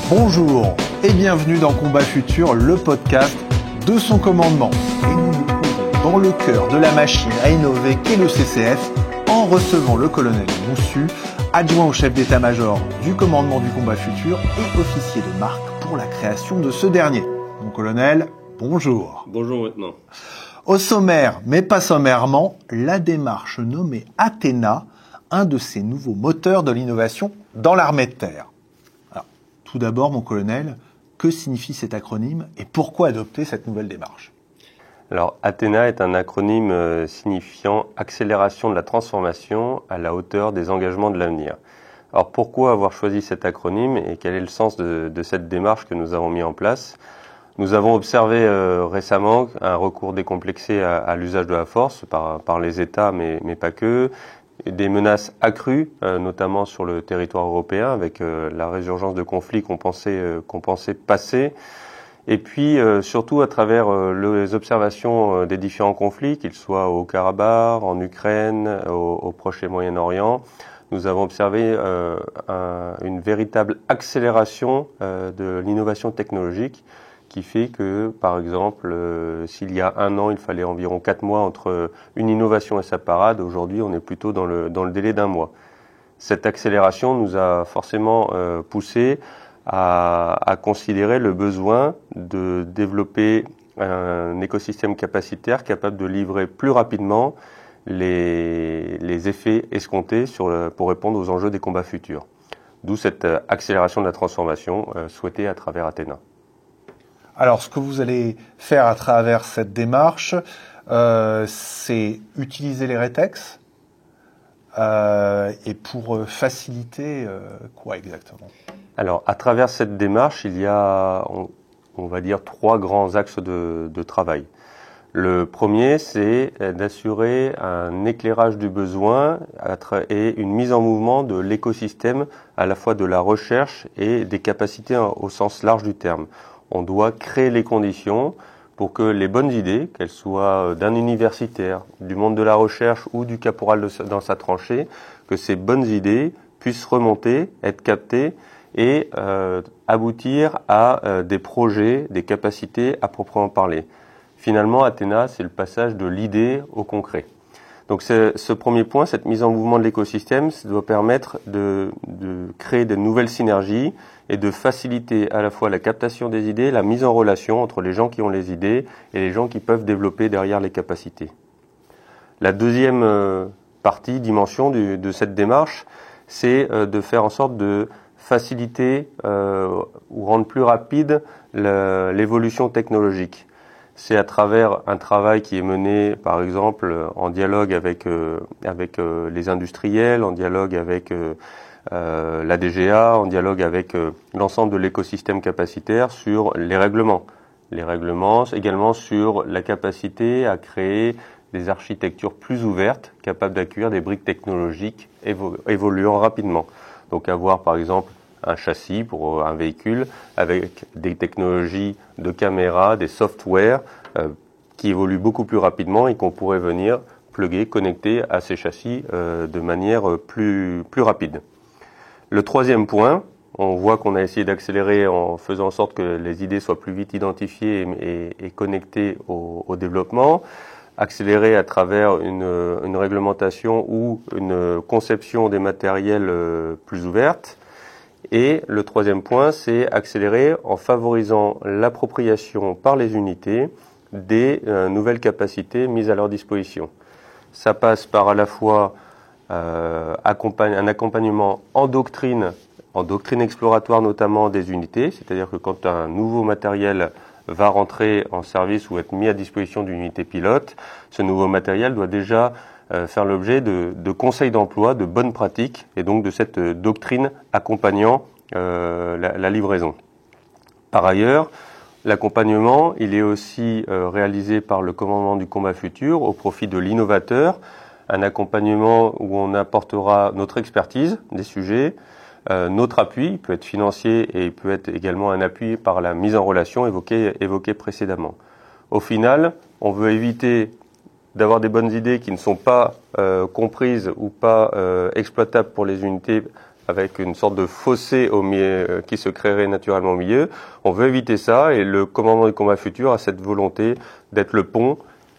Bonjour et bienvenue dans Combat Futur, le podcast de son commandement. Et nous nous trouvons dans le cœur de la machine à innover qu'est le CCF en recevant le colonel Moussu, adjoint au chef d'état-major du commandement du Combat Futur et officier de marque pour la création de ce dernier. Mon colonel, bonjour. Bonjour maintenant. Au sommaire, mais pas sommairement, la démarche nommée Athéna, un de ces nouveaux moteurs de l'innovation dans l'armée de terre. Alors, tout d'abord, mon colonel, que signifie cet acronyme et pourquoi adopter cette nouvelle démarche ? Alors, Athéna est un acronyme signifiant accélération de la transformation à la hauteur des engagements de l'avenir. Alors, pourquoi avoir choisi cet acronyme et quel est le sens de cette démarche que nous avons mis en place ? Nous avons observé récemment un recours décomplexé à l'usage de la force par les États, mais pas que, des menaces accrues, notamment sur le territoire européen, avec la résurgence de conflits qu'on pensait passer, et puis surtout à travers les observations des différents conflits, qu'ils soient au Karabakh, en Ukraine, au Proche et Moyen-Orient. Nous avons observé une véritable accélération de l'innovation technologique, qui fait que, par exemple, s'il y a un an, il fallait environ 4 mois entre une innovation et sa parade, aujourd'hui, on est plutôt dans le délai d'un mois. Cette accélération nous a forcément poussé à considérer le besoin de développer un écosystème capacitaire capable de livrer plus rapidement les effets escomptés pour répondre aux enjeux des combats futurs. D'où cette accélération de la transformation souhaitée à travers Athéna. Alors, ce que vous allez faire à travers cette démarche, c'est utiliser les rétex et pour faciliter quoi exactement ? Alors, à travers cette démarche, il y a, on va dire, 3 grands axes de travail. Le premier, c'est d'assurer un éclairage du besoin et une mise en mouvement de l'écosystème, à la fois de la recherche et des capacités au sens large du terme. On doit créer les conditions pour que les bonnes idées, qu'elles soient d'un universitaire, du monde de la recherche ou du caporal dans sa tranchée, que ces bonnes idées puissent remonter, être captées et aboutir à des projets, des capacités à proprement parler. Finalement, Athéna, c'est le passage de l'idée au concret. Donc ce premier point, cette mise en mouvement de l'écosystème, ça doit permettre de créer de nouvelles synergies et de faciliter à la fois la captation des idées, la mise en relation entre les gens qui ont les idées et les gens qui peuvent développer derrière les capacités. La deuxième dimension de cette démarche, c'est de faire en sorte de faciliter ou rendre plus rapide l'évolution technologique. C'est à travers un travail qui est mené, par exemple, en dialogue avec les industriels, en dialogue avec la DGA, en dialogue avec l'ensemble de l'écosystème capacitaire sur les règlements. Les règlements, également sur la capacité à créer des architectures plus ouvertes, capables d'accueillir des briques technologiques évoluant rapidement. Donc avoir, par exemple, un châssis pour un véhicule avec des technologies de caméra, des softwares qui évoluent beaucoup plus rapidement et qu'on pourrait venir plugger, connecter à ces châssis de manière plus rapide. Le troisième point, on voit qu'on a essayé d'accélérer en faisant en sorte que les idées soient plus vite identifiées et connectées au développement, accélérer à travers une réglementation ou une conception des matériels plus ouverte. Et le troisième point, c'est accélérer en favorisant l'appropriation par les unités des nouvelles capacités mises à leur disposition. Ça passe par à la fois un accompagnement en doctrine exploratoire notamment des unités, c'est-à-dire que quand un nouveau matériel va rentrer en service ou être mis à disposition d'une unité pilote, ce nouveau matériel doit déjà faire l'objet de conseils d'emploi, de bonnes pratiques et donc de cette doctrine accompagnant la livraison. Par ailleurs, l'accompagnement, il est aussi réalisé par le commandement du combat futur au profit de l'innovateur, un accompagnement où on apportera notre expertise des sujets, notre appui, il peut être financier et il peut être également un appui par la mise en relation évoquée précédemment. Au final, on veut éviter d'avoir des bonnes idées qui ne sont pas comprises ou pas exploitables pour les unités avec une sorte de fossé au milieu, qui se créerait naturellement au milieu. On veut éviter ça et le commandement du combat futur a cette volonté d'être le pont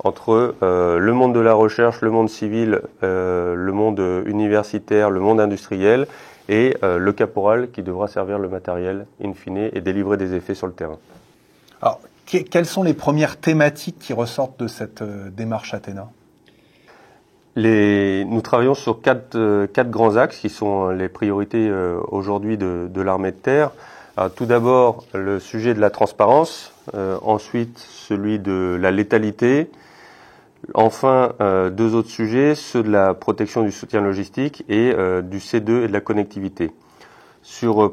entre le monde de la recherche, le monde civil, le monde universitaire, le monde industriel et le caporal qui devra servir le matériel in fine et délivrer des effets sur le terrain. Alors, quelles sont les premières thématiques qui ressortent de cette démarche Athéna ? Nous travaillons sur quatre grands axes qui sont les priorités aujourd'hui de l'armée de terre. Tout d'abord, le sujet de la transparence, ensuite celui de la létalité, enfin deux autres sujets, ceux de la protection du soutien logistique et du C2 et de la connectivité.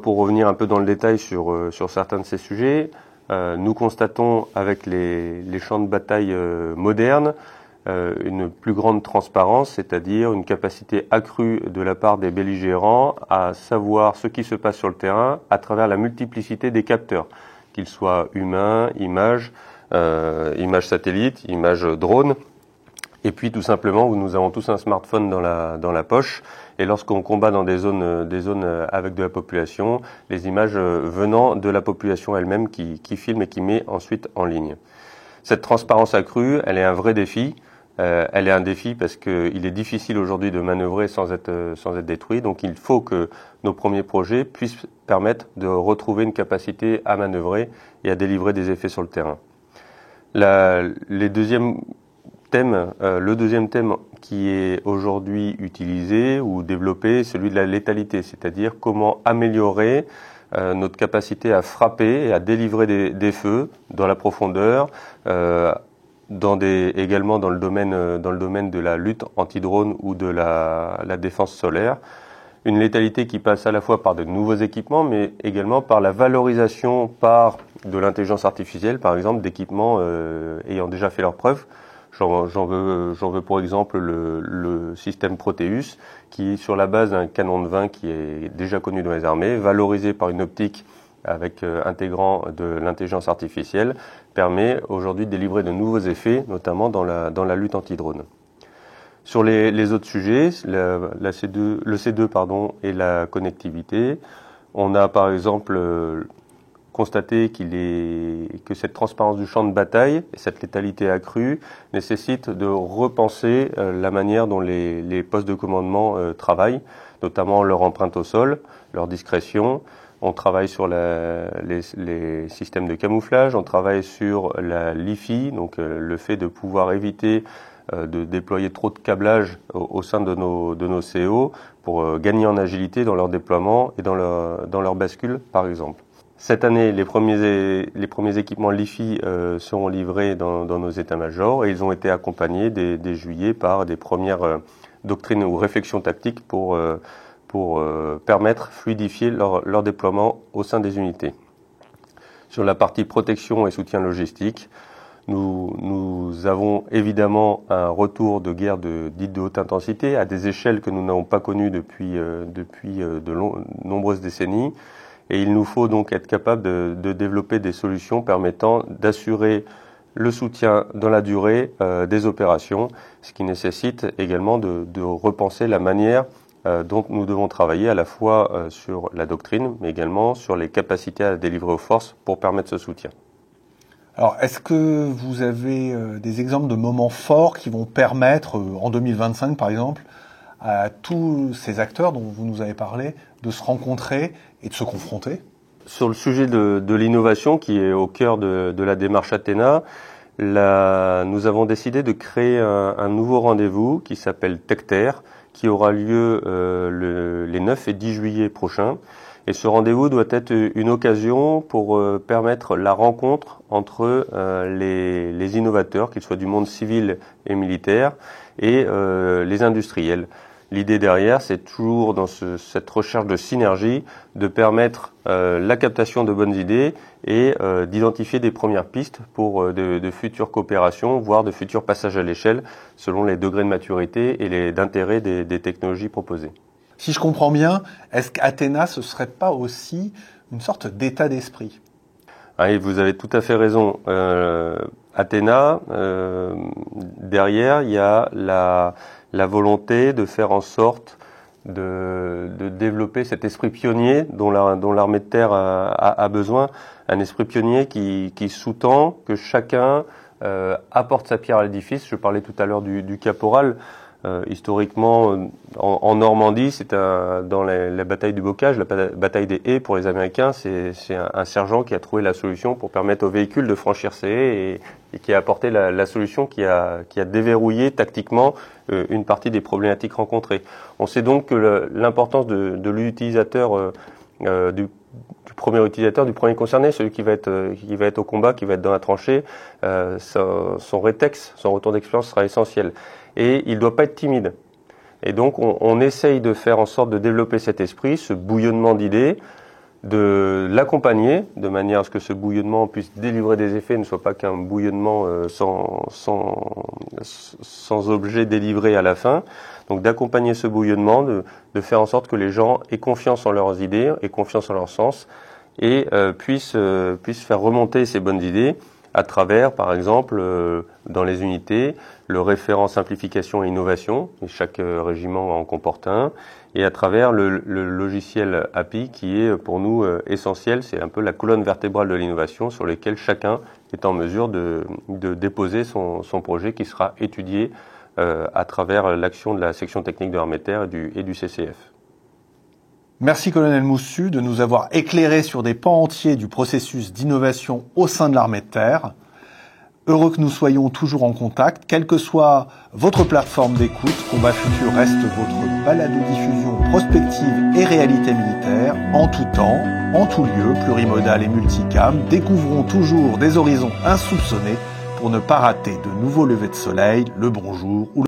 Pour revenir un peu dans le détail sur certains de ces sujets, nous constatons avec les champs de bataille modernes une plus grande transparence, c'est-à-dire une capacité accrue de la part des belligérants à savoir ce qui se passe sur le terrain à travers la multiplicité des capteurs, qu'ils soient humains, images satellites, images drones. Et puis tout simplement, nous avons tous un smartphone dans la poche, et lorsqu'on combat dans des zones avec de la population, les images venant de la population elle-même qui filme et qui met ensuite en ligne. Cette transparence accrue, elle est un vrai défi. Elle est un défi parce qu'il est difficile aujourd'hui de manœuvrer sans être détruit. Donc il faut que nos premiers projets puissent permettre de retrouver une capacité à manœuvrer et à délivrer des effets sur le terrain. Le deuxième thème qui est aujourd'hui utilisé ou développé, c'est celui de la létalité, c'est-à-dire comment améliorer notre capacité à frapper et à délivrer des feux dans la profondeur, également dans le domaine de la lutte anti-drone ou de la défense solaire. Une létalité qui passe à la fois par de nouveaux équipements, mais également par la valorisation par de l'intelligence artificielle, par exemple, d'équipements ayant déjà fait leurs preuves. J'en veux pour exemple le système Proteus, qui, sur la base d'un canon de 20 qui est déjà connu dans les armées, valorisé par une optique avec intégrant de l'intelligence artificielle, permet aujourd'hui de délivrer de nouveaux effets, notamment dans la lutte anti-drone. Sur les autres sujets, le C2 et la connectivité, on a par exemple constaté que cette transparence du champ de bataille et cette létalité accrue nécessitent de repenser la manière dont les postes de commandement travaillent, notamment leur empreinte au sol, leur discrétion. On travaille sur les systèmes de camouflage, on travaille sur la LiFi, donc le fait de pouvoir éviter de déployer trop de câblage au sein de nos CO pour gagner en agilité dans leur déploiement et dans leur bascule, par exemple. Cette année, les premiers équipements LiFi seront livrés dans nos états-majors et ils ont été accompagnés dès juillet par des premières doctrines ou réflexions tactiques pour permettre fluidifier leur déploiement au sein des unités. Sur la partie protection et soutien logistique, nous avons évidemment un retour de guerre dite de haute intensité à des échelles que nous n'avons pas connues depuis de nombreuses décennies. Et il nous faut donc être capable de développer des solutions permettant d'assurer le soutien dans la durée des opérations, ce qui nécessite également de repenser la manière dont nous devons travailler à la fois sur la doctrine, mais également sur les capacités à délivrer aux forces pour permettre ce soutien. Alors, est-ce que vous avez des exemples de moments forts qui vont permettre, en 2025 par exemple, à tous ces acteurs dont vous nous avez parlé, de se rencontrer et de se confronter ? Sur le sujet de l'innovation qui est au cœur de la démarche Athéna, nous avons décidé de créer un nouveau rendez-vous qui s'appelle TechTerre, qui aura lieu les 9 et 10 juillet prochains. Et ce rendez-vous doit être une occasion pour permettre la rencontre entre les innovateurs, qu'ils soient du monde civil et militaire, et les industriels. L'idée derrière, c'est toujours dans cette recherche de synergie, de permettre la captation de bonnes idées et d'identifier des premières pistes pour de futures coopérations, voire de futurs passages à l'échelle, selon les degrés de maturité et d'intérêt des technologies proposées. Si je comprends bien, est-ce qu'Athéna, ce serait pas aussi une sorte d'état d'esprit ? Oui, vous avez tout à fait raison. Athéna, derrière, il y a la volonté de faire en sorte de développer cet esprit pionnier dont l'armée de terre a besoin, un esprit pionnier qui sous-tend que chacun apporte sa pierre à l'édifice. Je parlais tout à l'heure du caporal. Historiquement, en Normandie, c'est dans la bataille du Bocage, la bataille des haies pour les Américains, c'est un sergent qui a trouvé la solution pour permettre aux véhicules de franchir ces haies et qui a apporté la solution qui a déverrouillé tactiquement une partie des problématiques rencontrées. On sait donc que l'importance de l'utilisateur, du premier utilisateur, du premier concerné, celui qui va être au combat, qui va être dans la tranchée, son rétex, son retour d'expérience sera essentiel. Et il ne doit pas être timide. Et donc, on essaye de faire en sorte de développer cet esprit, ce bouillonnement d'idées, de l'accompagner, de manière à ce que ce bouillonnement puisse délivrer des effets, ne soit pas qu'un bouillonnement sans objet délivré à la fin. Donc, d'accompagner ce bouillonnement, de faire en sorte que les gens aient confiance en leurs idées, aient confiance en leur sens, et puissent faire remonter ces bonnes idées à travers, par exemple, dans les unités, le référent simplification et innovation, et chaque régiment en comporte un, et à travers le logiciel API qui est pour nous essentiel, c'est un peu la colonne vertébrale de l'innovation sur laquelle chacun est en mesure de déposer son projet qui sera étudié à travers l'action de la section technique de l'armée de terre et du CCF. Merci colonel Moussu de nous avoir éclairé sur des pans entiers du processus d'innovation au sein de l'armée de terre. Heureux que nous soyons toujours en contact, quelle que soit votre plateforme d'écoute, Combat Futur reste votre balado-diffusion prospective et réalité militaire, en tout temps, en tout lieu, plurimodal et multicam. Découvrons toujours des horizons insoupçonnés pour ne pas rater de nouveaux levers de soleil, le bonjour ou le